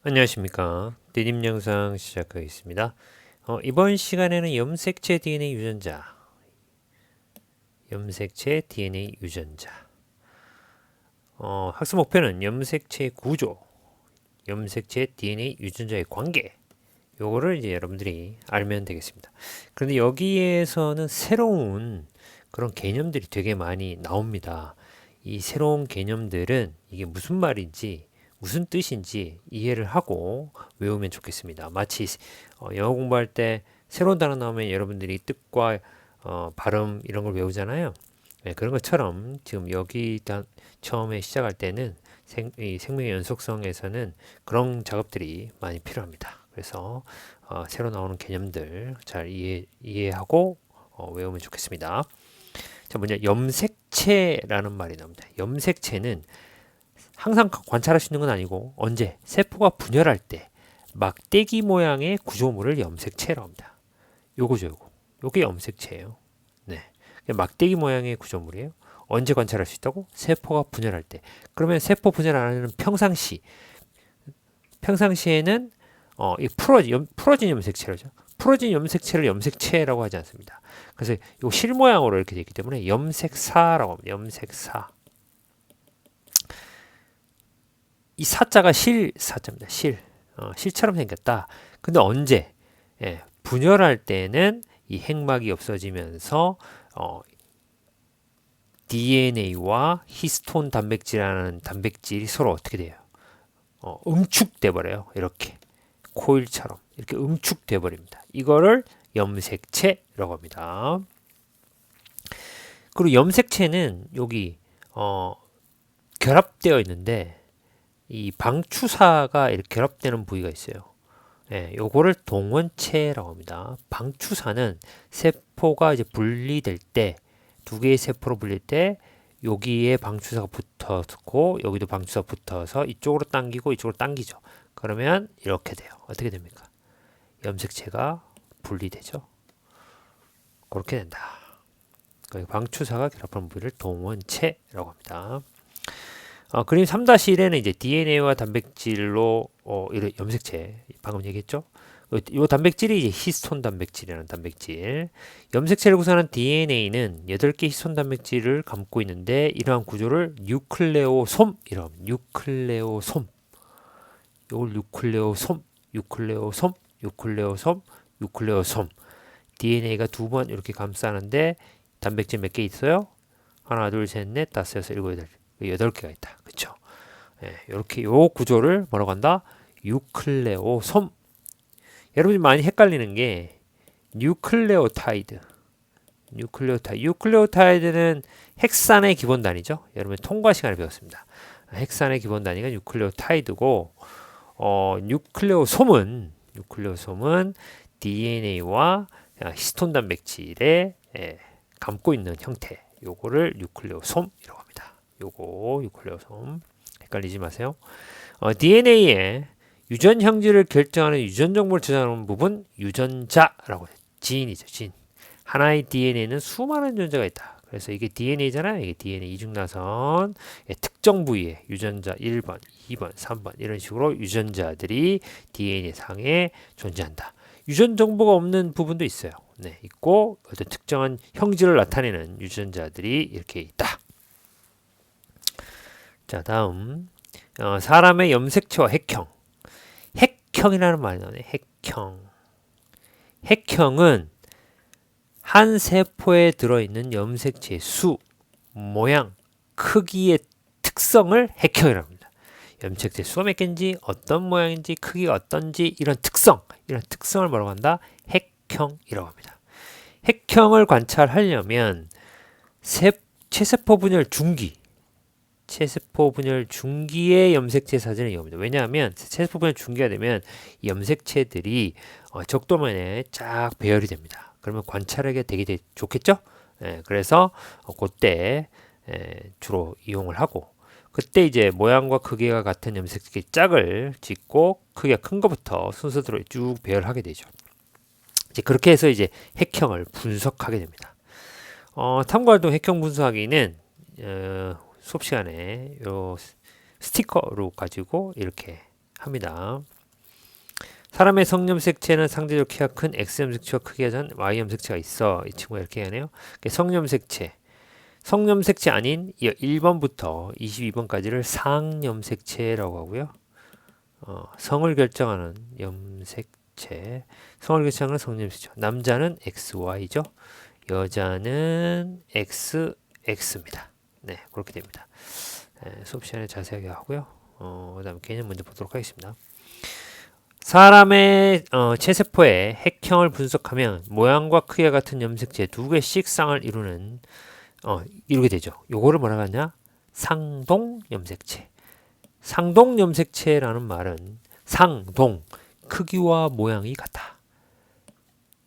안녕하십니까. 디딤 영상 시작하겠습니다. 이번 시간에는 염색체 DNA 유전자, 학습 목표는 염색체 구조, 염색체 DNA 유전자의 관계, 요거를 이제 여러분들이 알면 되겠습니다. 그런데 여기에서는 새로운 그런 개념들이 되게 많이 나옵니다. 이 새로운 개념들은 이게 무슨 말인지 무슨 뜻인지 이해를 하고 외우면 좋겠습니다. 마치 영어 공부할 때 새로운 단어 나오면 여러분들이 뜻과 발음 이런 걸 외우잖아요. 네, 그런 것처럼 지금 처음에 시작할 때는 이 생명의 연속성에서는 그런 작업들이 많이 필요합니다. 그래서 새로 나오는 개념들 잘 이해하고 외우면 좋겠습니다. 자, 먼저 염색체라는 말이 나옵니다. 염색체는 항상 관찰할 수 있는 건 아니고 언제 세포가 분열할 때 막대기 모양의 구조물을 염색체라고 합니다. 요거죠, 요거. 요게 염색체예요. 네. 막대기 모양의 구조물이에요. 언제 관찰할 수 있다고? 세포가 분열할 때. 그러면 세포 분열 안 하는 평상시에는 이 풀어진 염색체라죠. 풀어진 염색체를 염색체라고 하지 않습니다. 그래서 요 실 모양으로 이렇게 되어 있기 때문에 염색사라고 합니다. 염색사. 이 사자가 사자입니다. 실처럼 생겼다. 근데 언제? 분열할 때는 이 핵막이 없어지면서 DNA와 히스톤 단백질이라는 단백질이 서로 어떻게 돼요? 응축돼 버려요. 이렇게 코일처럼 이렇게 응축돼 버립니다. 이거를 염색체라고 합니다. 그리고 염색체는 여기 결합되어 있는데 이 방추사가 이렇게 결합되는 부위가 있어요. 요거를 동원체라고 합니다. 방추사는 세포가 이제 분리될 때, 두 개의 세포로 분릴 때, 여기에 방추사가 붙었고, 여기도 방추사가 붙어서 이쪽으로 당기고, 이쪽으로 당기죠. 그러면 이렇게 돼요. 어떻게 됩니까? 염색체가 분리되죠. 그렇게 된다. 방추사가 결합하는 부위를 동원체라고 합니다. 그림 3-1에는 이제 DNA와 단백질로 이런 염색체 방금 얘기했죠. 이 단백질이 이제 히스톤 단백질이라는 단백질. 염색체를 구성하는 DNA는 8개 히스톤 단백질을 감고 있는데 이러한 구조를 뉴클레오솜이라고 합니다. 뉴클레오솜. 이걸 뉴클레오솜. DNA가 2번 이렇게 감싸는데 단백질 몇 개 있어요? 하나, 둘, 셋, 넷, 다섯, 여섯, 일곱, 여덟. 8개가 있다. 그쵸? 이렇게 요 구조를 뭐라고 한다? 유클레오솜. 여러분이 많이 헷갈리는 게 뉴클레오타이드는 핵산의 기본 단위죠. 여러분 통과 시간에 배웠습니다. 핵산의 기본 단위가 뉴클레오타이드고 뉴클레오솜은 DNA와 히스톤 단백질에 감고 있는 형태. 요거를 뉴클레오솜이라고 합니다. 요거 뉴클레오솜 헷갈리지 마세요. DNA의 유전 형질을 결정하는 유전 정보를 저장하는 부분 유전자라고 해요. 지인이죠. 지인. 하나의 DNA는 수많은 유전자가 있다. 그래서 이게 DNA잖아요. 이게 DNA 이중나선 특정 부위에 유전자 1번, 2번, 3번 이런 식으로 유전자들이 DNA 상에 존재한다. 유전 정보가 없는 부분도 있어요. 네, 있고 어떤 특정한 형질을 나타내는 유전자들이 이렇게 있다. 자, 다음 사람의 염색체와 핵형. 핵형이라는 말이 나오네. 핵형은 한 세포에 들어있는 염색체의 수, 모양, 크기의 특성을 핵형이라고 합니다. 염색체 수가 몇 개인지, 어떤 모양인지, 크기가 어떤지 이런 특성을 뭐라고 한다? 핵형이라고 합니다. 핵형을 관찰하려면 체세포 분열 중기의 염색체 사진을 이용합니다. 왜냐하면 체세포 분열 중기가 되면 염색체들이 적도면에 쫙 배열이 됩니다. 그러면 관찰하기가 되게 좋겠죠? 그래서 그때 주로 이용을 하고 그때 이제 모양과 크기가 같은 염색체 짝을 짓고 크기가 큰 것부터 순서대로 쭉 배열하게 되죠. 이제 그렇게 해서 이제 핵형을 분석하게 됩니다. 탐구활동 핵형 분석하기는 수업 시간에 요 스티커로 가지고 이렇게 합니다. 사람의 성염색체는 상대적으로 키가 큰 X염색체와 크게 작은 Y염색체가 있어. 이 친구가 이렇게 하네요. 성염색체 아닌 1번부터 22번까지를 상염색체라고 하고요. 성을 결정하는 염색체, 성을 결정하는 성염색체. 남자는 XY죠. 여자는 XX입니다. 네, 그렇게 됩니다. 수업 시간에 자세하게 하고요. 그 다음 개념 먼저 보도록 하겠습니다. 사람의 체세포의 핵형을 분석하면 모양과 크기가 같은 염색체 두 개씩 쌍을 이루게 되죠. 요거를 뭐라고 하냐? 상동 염색체. 상동 염색체라는 말은 상동, 크기와 모양이 같다.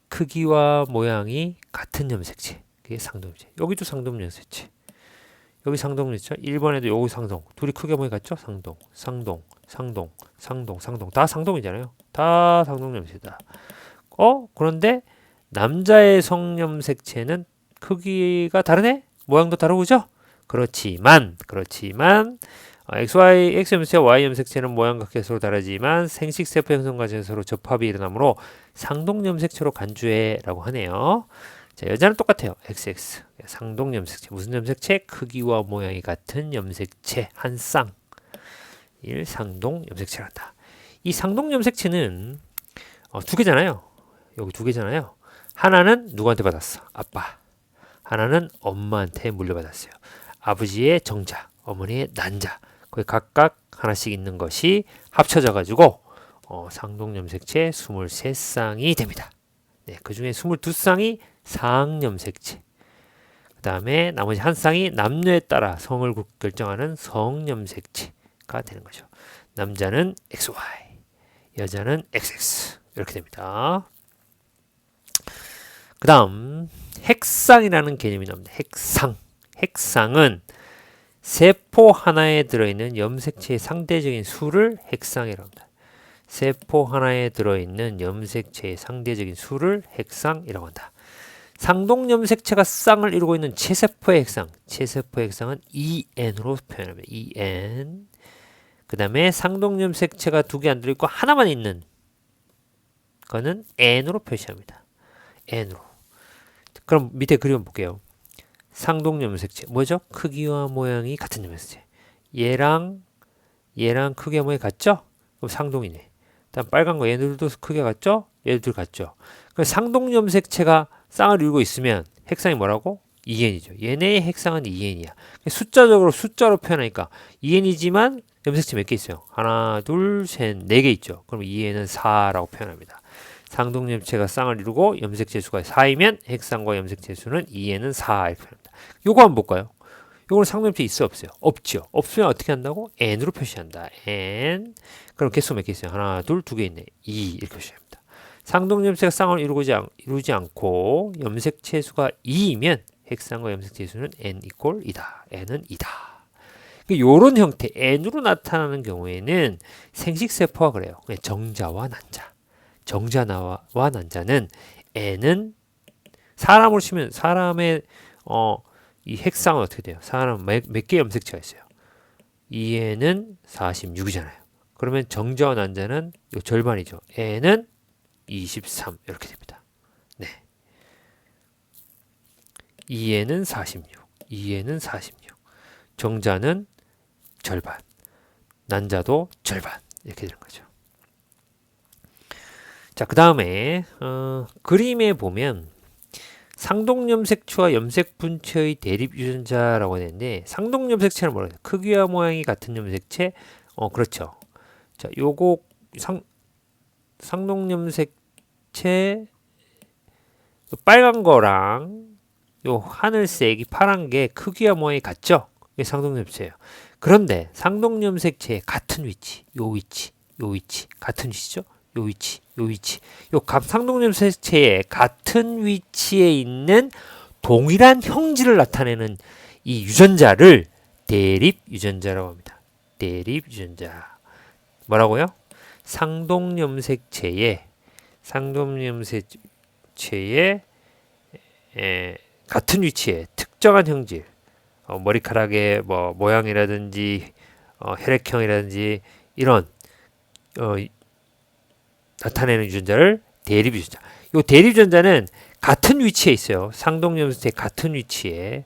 크기와 모양이 같은 염색체. 그게 상동 염색체. 여기도 상동 염색체. 여기 상동 염색체. 1번에도 여기 상동. 둘이 크게 모양이 같죠? 상동, 상동, 상동, 상동, 상동. 다 상동이잖아요. 다 상동 염색체다. 그런데 남자의 성염색체는 크기가 다르네? 모양도 다르고죠? 그렇지만 X 염색체와 Y 염색체는 모양과 크기가 서로 다르지만 생식세포 형성 과정에서 서로 접합이 일어나므로 상동 염색체로 간주해 라고 하네요. 자, 여자는 똑같아요. XX. 상동 염색체. 무슨 염색체? 크기와 모양이 같은 염색체 한 쌍. 일 상동 염색체란다. 이 상동 염색체는 두 개잖아요. 여기 두 개잖아요. 하나는 누구한테 받았어? 아빠. 하나는 엄마한테 물려받았어요. 아버지의 정자, 어머니의 난자. 거기 각각 하나씩 있는 것이 합쳐져 가지고 상동 염색체 23쌍이 됩니다. 네, 그 중에 22쌍이 상염색체. 그 다음에 나머지 한 쌍이 남녀에 따라 성을 결정하는 성염색체가 되는 거죠. 남자는 XY, 여자는 XX 이렇게 됩니다. 그 다음 핵상이라는 개념이 나옵니다. 핵상은 세포 하나에 들어있는 염색체의 상대적인 수를 핵상이라고 합니다. 세포 하나에 들어있는 염색체의 상대적인 수를 핵상이라고 한다. 상동 염색체가 쌍을 이루고 있는 체세포의 핵상은 EN으로 표현합니다. EN. 그 다음에 상동 염색체가 두 개 안 들어있고 하나만 있는 거는 N으로 표시합니다. N으로. 그럼 밑에 그림 볼게요. 상동 염색체 뭐죠? 크기와 모양이 같은 염색체. 얘랑 크기와 모양이 같죠? 그럼 상동이네. 다음 빨간 거 얘들도 크기가 같죠? 얘들 같죠? 그럼 상동 염색체가 쌍을 이루고 있으면 핵상이 뭐라고? 2n이죠. 얘네의 핵상은 2n이야. 숫자적으로 숫자로 표현하니까 2n이지만 염색체 몇 개 있어요? 하나, 둘, 셋, 네 개 있죠. 그럼 2n은 4라고 표현합니다. 상동 염색체가 쌍을 이루고 염색체 수가 4이면 핵상과 염색체 수는 2n은 4 이렇게 표현합니다. 요거 한번 볼까요? 요거는 상동 염색체 있어 없어요? 없죠. 없으면 어떻게 한다고? n으로 표시한다. n. 그럼 개수 몇 개 있어요? 하나, 둘, 두 개 있네. 2 이렇게 표시합니다. 상동 염색체가 쌍을 이루지 않고 염색체 수가 2이면 핵상과 염색체 수는 n 이퀄 2다. n은 2다. 요런 형태 n으로 나타나는 경우에는 생식세포가 그래요. 정자와 난자. 정자와 난자는 n은 사람으로 치면 사람의 이 핵상은 어떻게 돼요? 사람 몇 개 염색체가 있어요? 2n은 46이잖아요. 그러면 정자와 난자는 요 절반이죠. n은 23 이렇게 됩니다. 네. 2n은 46. 2n은 46. 정자는 절반. 난자도 절반. 이렇게 되는 거죠. 자, 그 다음에 그림에 보면 상동염색체와 염색분체의 대립유전자라고 되는데 상동염색체는 뭐라고 해요? 크기와 모양이 같은 염색체? 그렇죠. 자, 요거 상동염색체 빨간 거랑 요 하늘색이 파란 게 크기와 모양이 같죠? 이게 상동염색체예요. 그런데 상동염색체의 같은 위치, 요 위치, 같은 위치죠? 요 위치. 요 상동염색체의 같은 위치에 있는 동일한 형질을 나타내는 이 유전자를 대립유전자라고 합니다. 대립유전자. 뭐라고요? 상동염색체의 같은 위치에 특정한 형질, 머리카락의 뭐 모양이라든지 혈액형이라든지 이런 나타내는 유전자를 대립 유전자. 이 대립 유전자는 같은 위치에 있어요. 상동염색체 같은 위치에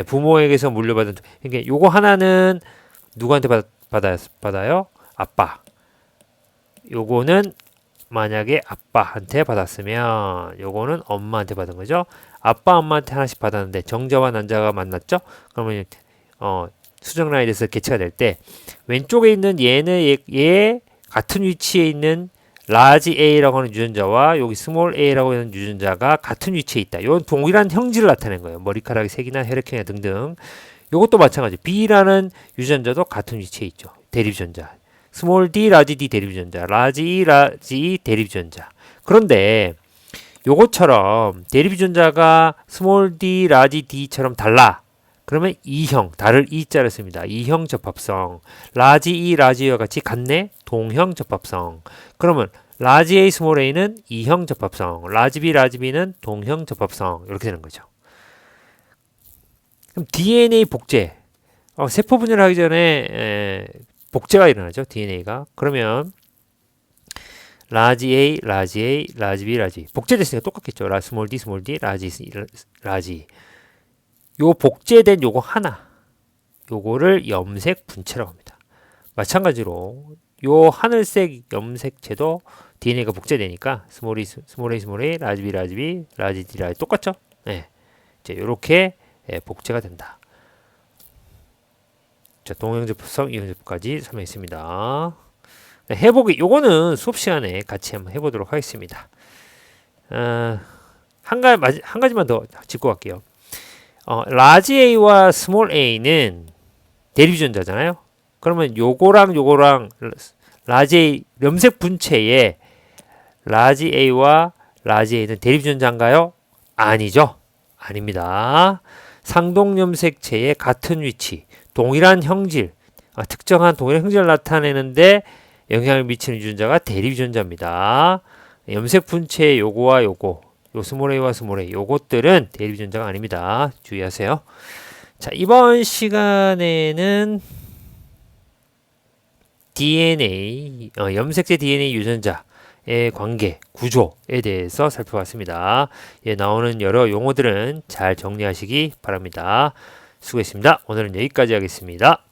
부모에게서 물려받은. 그러니까 요거 하나는 누구한테 받아요? 아빠. 요거는 만약에 아빠한테 받았으면 요거는 엄마한테 받은 거죠. 아빠 엄마한테 하나씩 받았는데 정자와 난자가 만났죠. 그러면 수정 라인에서 개체가 될 때 왼쪽에 있는 얘 같은 위치에 있는 라지 A라고 하는 유전자와 여기 스몰 a라고 하는 유전자가 같은 위치에 있다. 이건 동일한 형질을 나타낸 거예요. 머리카락의 색이나 혈액형이나 등등. 이것도 마찬가지. B라는 유전자도 같은 위치에 있죠. 대립 유전자. 스몰 d, 라지 d 대립 유전자. 라지 e, 라지 e 대립 유전자. 그런데 요것처럼 대립 유전자가 스몰 d, 라지 d처럼 달라. 그러면 E형, 다를 E자를 씁니다. E형 접합성. 라지 E, 라지 E와 같이 같네? 동형 접합성. 그러면 라지 A, 스몰 a는 E형 접합성. 라지 B, 라지 B는 동형 접합성. 이렇게 되는 거죠. 그럼 DNA 복제. 세포 분열을 하기 전에 복제가 일어나죠. DNA가. 그러면 라지 A, 라지 A, 라지 B, 라지 복제됐으니까 똑같겠죠. 스몰 d, 스몰 d, 라지. 요 복제된 요거 하나, 요거를 염색 분체라고 합니다. 마찬가지로 요 하늘색 염색체도 DNA가 복제되니까 스몰 a, 스몰 a, 라지 B, 라지 B, 라지 D, 라지 똑같죠? 네. 이제 요렇게 복제가 된다. 자, 동형접합성, 이형접합까지 설명했습니다. 네, 해보기, 요거는 수업 시간에 같이 한번 해보도록 하겠습니다. 한 가지만 더 짚고 갈게요. 라지 A와 스몰 a는 대립 유전자잖아요. 그러면 요거랑 라지 A 염색 분체에 라지 A와 라지 A는 대립 유전자인가요? 아니죠. 아닙니다. 상동 염색체의 같은 위치, 동일한 형질, 특정한 동일한 형질을 나타내는데 영향을 미치는 유전자가 대립 유전자입니다. 염색 분체의 요거와 요거, 요 스몰 a와 스몰 a, 요것들은 대립 유전자가 아닙니다. 주의하세요. 자, 이번 시간에는 DNA, 염색체 DNA 유전자의 관계, 구조에 대해서 살펴봤습니다. 나오는 여러 용어들은 잘 정리하시기 바랍니다. 수고했습니다. 오늘은 여기까지 하겠습니다.